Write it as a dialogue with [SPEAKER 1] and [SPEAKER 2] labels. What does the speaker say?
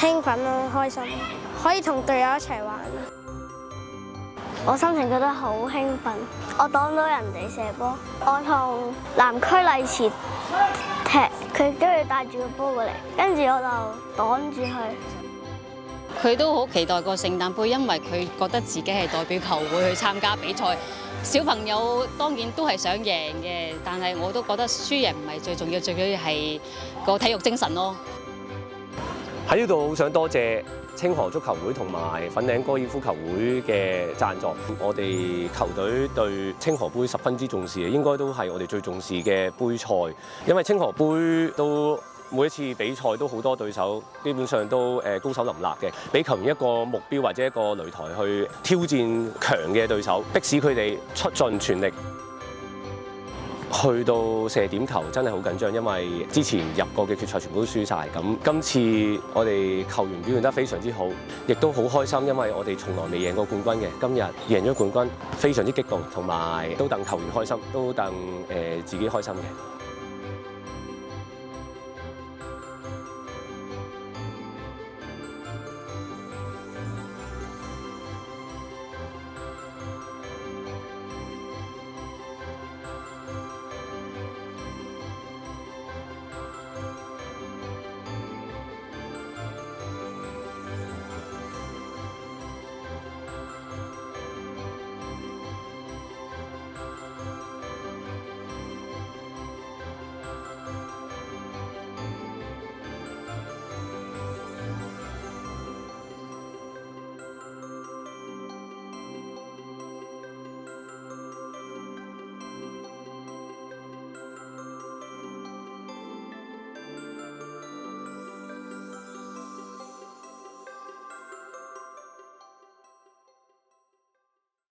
[SPEAKER 1] 興奮咯，開心，可以同隊友一齊玩。我心情覺得好興奮，我擋到人哋射波，我同南區麗池踢，佢都要帶住個波過嚟，跟住我就擋住佢。
[SPEAKER 2] 佢都好期待個聖誕杯，因為佢覺得自己係代表球會去參加比賽。小朋友當然都係想贏嘅，但係我都覺得輸贏唔係最重要，最緊要係個體育精神咯。
[SPEAKER 3] 喺呢度好想多謝清河足球會同埋粉嶺高爾夫球會嘅贊助，我哋球隊對清河杯十分之重視，應該都係我哋最重視嘅杯賽，因為清河杯都每一次比賽都好多對手，基本上都高手林立嘅，俾球員一個目標或者一個擂台去挑戰強嘅對手，迫使佢哋出盡全力。去到射點球真係好緊張，因為之前入過嘅決賽全部都輸晒。咁今次我哋球員表現得非常之好，亦都好開心，因為我哋從來未贏過冠軍嘅，今日贏咗冠軍，非常之激動，同埋都戥球員開心，都戥自己開心嘅。